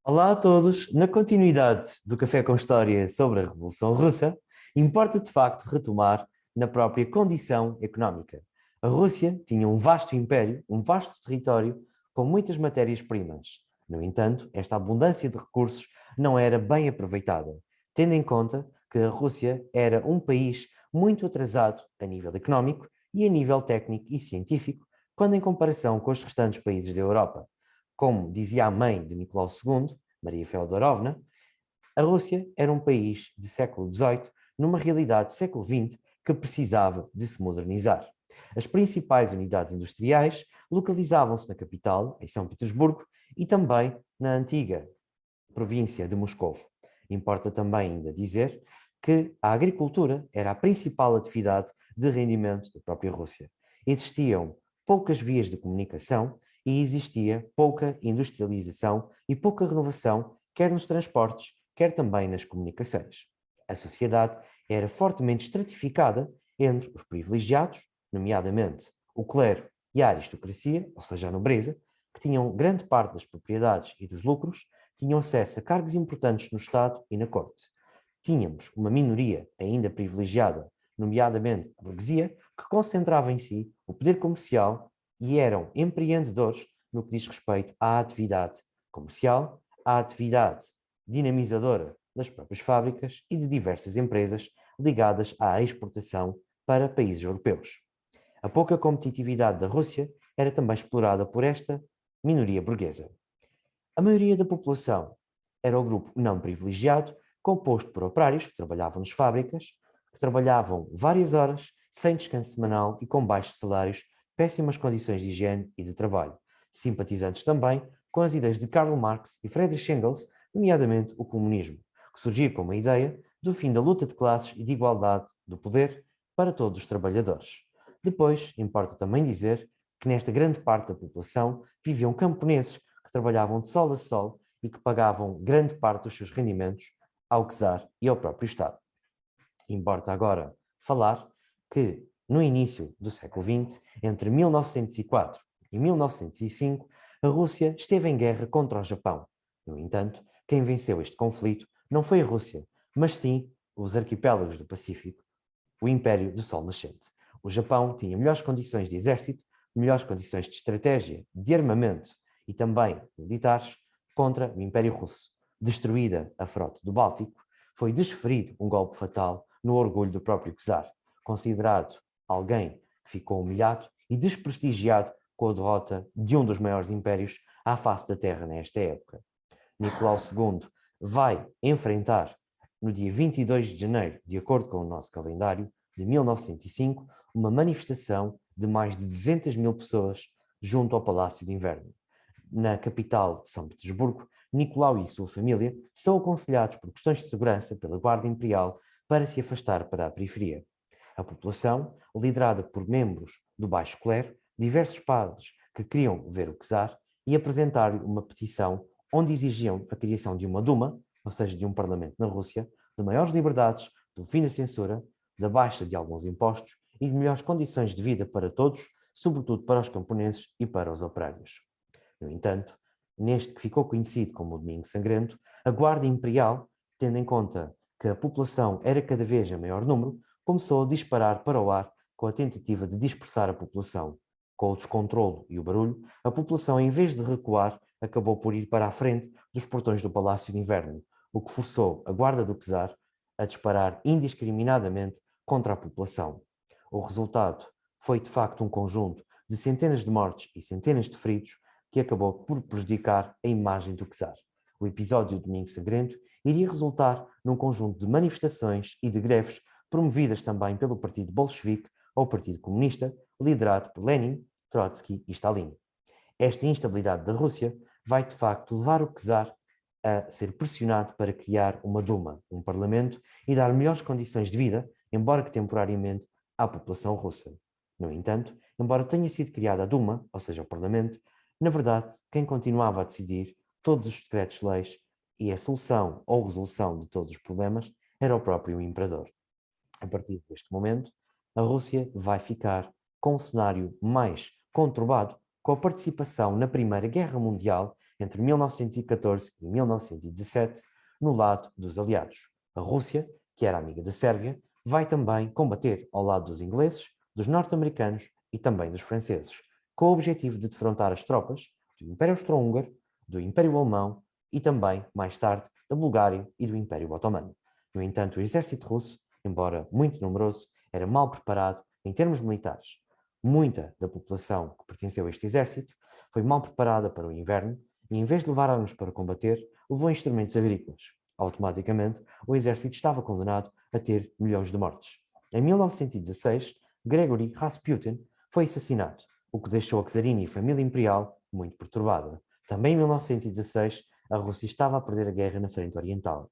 Olá a todos! Na continuidade do Café com História sobre a Revolução Russa, importa de facto retomar na própria condição económica. A Rússia tinha um vasto império, um vasto território com muitas matérias-primas. No entanto, esta abundância de recursos não era bem aproveitada, tendo em conta que a Rússia era um país muito atrasado a nível económico e a nível técnico e científico, quando em comparação com os restantes países da Europa. Como dizia a mãe de Nicolau II, Maria Feodorovna, a Rússia era um país de século XVIII, numa realidade do século XX, que precisava de se modernizar. As principais unidades industriais localizavam-se na capital, em São Petersburgo, e também na antiga província de Moscou. Importa também ainda dizer que a agricultura era a principal atividade de rendimento da própria Rússia. Existiam poucas vias de comunicação e existia pouca industrialização e pouca renovação, quer nos transportes, quer também nas comunicações. A sociedade era fortemente estratificada entre os privilegiados, nomeadamente o clero e a aristocracia, ou seja, a nobreza, que tinham grande parte das propriedades e dos lucros, tinham acesso a cargos importantes no Estado e na corte. Tínhamos uma minoria ainda privilegiada, nomeadamente a burguesia, que concentrava em si o poder comercial e eram empreendedores no que diz respeito à atividade comercial, à atividade dinamizadora das próprias fábricas e de diversas empresas ligadas à exportação para países europeus. A pouca competitividade da Rússia era também explorada por esta minoria burguesa. A maioria da população era o grupo não privilegiado, composto por operários que trabalhavam nas fábricas, que trabalhavam várias horas, sem descanso semanal e com baixos salários, péssimas condições de higiene e de trabalho, simpatizantes também com as ideias de Karl Marx e Friedrich Engels, nomeadamente o comunismo, que surgia como a ideia do fim da luta de classes e de igualdade do poder para todos os trabalhadores. Depois, importa também dizer que nesta grande parte da população viviam camponeses que trabalhavam de sol a sol e que pagavam grande parte dos seus rendimentos ao czar e ao próprio Estado. Importa agora falar que no início do século XX, entre 1904 e 1905, a Rússia esteve em guerra contra o Japão. No entanto, quem venceu este conflito não foi a Rússia, mas sim os arquipélagos do Pacífico, o Império do Sol Nascente. O Japão tinha melhores condições de exército, melhores condições de estratégia, de armamento e também militares contra o Império Russo. Destruída a frota do Báltico, foi desferido um golpe fatal no orgulho do próprio czar, considerado alguém que ficou humilhado e desprestigiado com a derrota de um dos maiores impérios à face da Terra nesta época. Nicolau II vai enfrentar, no dia 22 de janeiro, de acordo com o nosso calendário, de 1905, uma manifestação de mais de 200 mil pessoas junto ao Palácio de Inverno. Na capital de São Petersburgo, Nicolau e sua família são aconselhados por questões de segurança pela Guarda Imperial para se afastar para a periferia. A população, liderada por membros do baixo clero, diversos padres que queriam ver o czar e apresentar-lhe uma petição onde exigiam a criação de uma Duma, ou seja, de um parlamento na Rússia, de maiores liberdades, do fim da censura, da baixa de alguns impostos e de melhores condições de vida para todos, sobretudo para os camponeses e para os operários. No entanto, neste que ficou conhecido como o Domingo Sangrento, a Guarda Imperial, tendo em conta que a população era cada vez em maior número, começou a disparar para o ar com a tentativa de dispersar a população. Com o descontrolo e o barulho, a população, em vez de recuar, acabou por ir para a frente dos portões do Palácio de Inverno, o que forçou a Guarda do Czar a disparar indiscriminadamente contra a população. O resultado foi, de facto, um conjunto de centenas de mortes e centenas de feridos que acabou por prejudicar a imagem do czar. O episódio do Domingo Sangrento iria resultar num conjunto de manifestações e de greves promovidas também pelo Partido Bolchevique ou Partido Comunista, liderado por Lenin, Trotsky e Stalin. Esta instabilidade da Rússia vai, de facto, levar o czar a ser pressionado para criar uma Duma, um parlamento, e dar melhores condições de vida, embora que temporariamente, à população russa. No entanto, embora tenha sido criada a Duma, ou seja, o parlamento, na verdade, quem continuava a decidir todos os decretos-leis e a solução ou resolução de todos os problemas era o próprio imperador. A partir deste momento, a Rússia vai ficar com um cenário mais conturbado, com a participação na Primeira Guerra Mundial entre 1914 e 1917, no lado dos aliados. A Rússia, que era amiga da Sérvia, vai também combater ao lado dos ingleses, dos norte-americanos e também dos franceses, com o objetivo de defrontar as tropas do Império Austro-Húngaro, do Império Alemão e também, mais tarde, da Bulgária e do Império Otomano. No entanto, o exército russo, embora muito numeroso, era mal preparado em termos militares. Muita da população que pertenceu a este exército foi mal preparada para o inverno e, em vez de levar armas para combater, levou instrumentos agrícolas. Automaticamente, o exército estava condenado a ter milhões de mortes. Em 1916, Gregory Rasputin foi assassinado, o que deixou a czarina e a família imperial muito perturbada. Também em 1916, a Rússia estava a perder a guerra na frente oriental.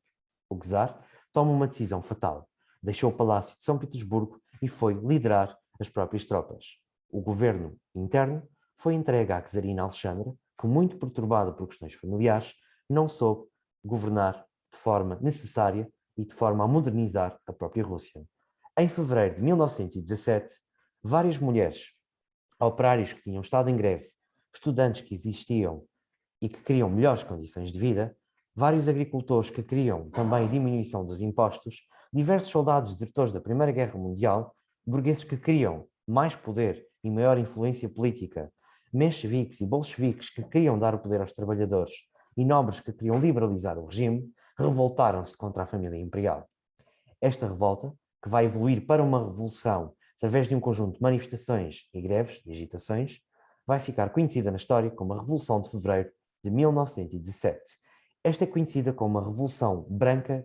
O czar toma uma decisão fatal. Deixou o Palácio de São Petersburgo e foi liderar as próprias tropas. O governo interno foi entregue à czarina Alexandra, que, muito perturbada por questões familiares, não soube governar de forma necessária e de forma a modernizar a própria Rússia. Em fevereiro de 1917, várias mulheres, operários que tinham estado em greve, estudantes que existiam e que queriam melhores condições de vida, vários agricultores que queriam também diminuição dos impostos, diversos soldados desertores da Primeira Guerra Mundial, burgueses que queriam mais poder e maior influência política, mencheviques e bolcheviques que queriam dar o poder aos trabalhadores e nobres que queriam liberalizar o regime, revoltaram-se contra a família imperial. Esta revolta, que vai evoluir para uma revolução através de um conjunto de manifestações e greves e agitações, vai ficar conhecida na história como a Revolução de Fevereiro de 1917. Esta é conhecida como a Revolução Branca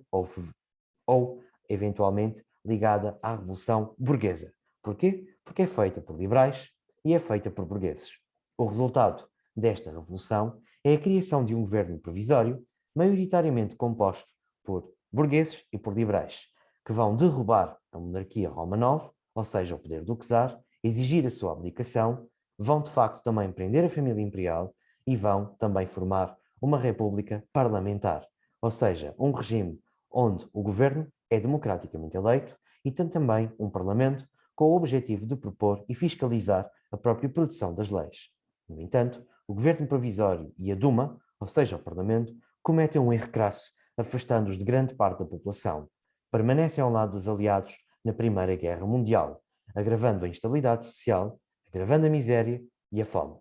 ou eventualmente ligada à Revolução Burguesa. Porquê? Porque é feita por liberais e é feita por burgueses. O resultado desta revolução é a criação de um governo provisório, maioritariamente composto por burgueses e por liberais, que vão derrubar a monarquia Romanov, ou seja, o poder do czar, exigir a sua abdicação, vão de facto também prender a família imperial e vão também formar uma república parlamentar, ou seja, um regime onde o governo é democraticamente eleito e tem também um parlamento com o objetivo de propor e fiscalizar a própria produção das leis. No entanto, o governo provisório e a Duma, ou seja, o parlamento, cometem um erro crasso, afastando-os de grande parte da população. Permanecem ao lado dos aliados na Primeira Guerra Mundial, agravando a instabilidade social, agravando a miséria e a fome.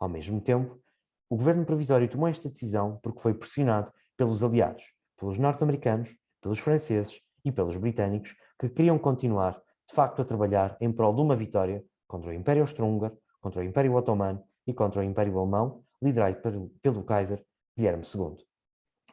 Ao mesmo tempo, o governo provisório tomou esta decisão porque foi pressionado pelos aliados, pelos norte-americanos, pelos franceses e pelos britânicos, que queriam continuar, de facto, a trabalhar em prol de uma vitória contra o Império Austro-Húngaro, contra o Império Otomano e contra o Império Alemão, liderado pelo Kaiser Guilherme II.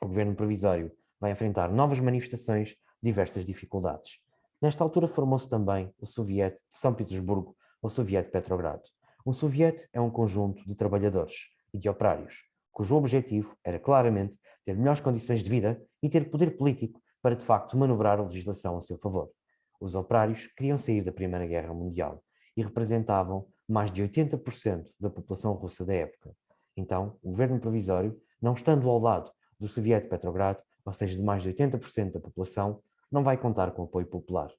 O governo provisório vai enfrentar novas manifestações, diversas dificuldades. Nesta altura formou-se também o Soviete de São Petersburgo, ou Soviete de Petrogrado. Um Soviete é um conjunto de trabalhadores e de operários, cujo objetivo era claramente ter melhores condições de vida e ter poder político para de facto manobrar a legislação a seu favor. Os operários queriam sair da Primeira Guerra Mundial e representavam mais de 80% da população russa da época. Então, o governo provisório, não estando ao lado do Soviete de Petrogrado, ou seja, de mais de 80% da população, não vai contar com apoio popular.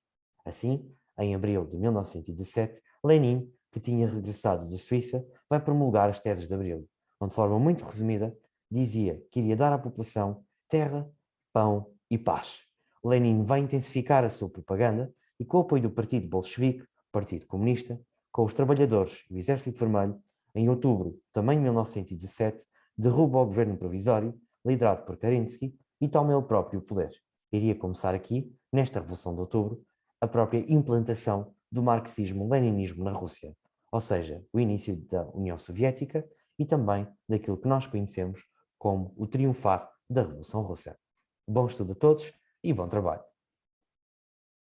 Assim, em abril de 1917, Lenin, que tinha regressado da Suíça, vai promulgar as Teses de Abril, onde, de forma muito resumida, dizia que iria dar à população terra, pão e paz. Lenin vai intensificar a sua propaganda e, com o apoio do Partido Bolchevique, Partido Comunista, com os trabalhadores e o Exército Vermelho, em outubro, também de 1917, derruba o governo provisório, liderado por Kerensky, e toma ele próprio o poder. Iria começar aqui, nesta Revolução de Outubro, a própria implantação do marxismo-leninismo na Rússia, ou seja, o início da União Soviética e também daquilo que nós conhecemos como o triunfar da Revolução Russa. Bom estudo a todos e bom trabalho!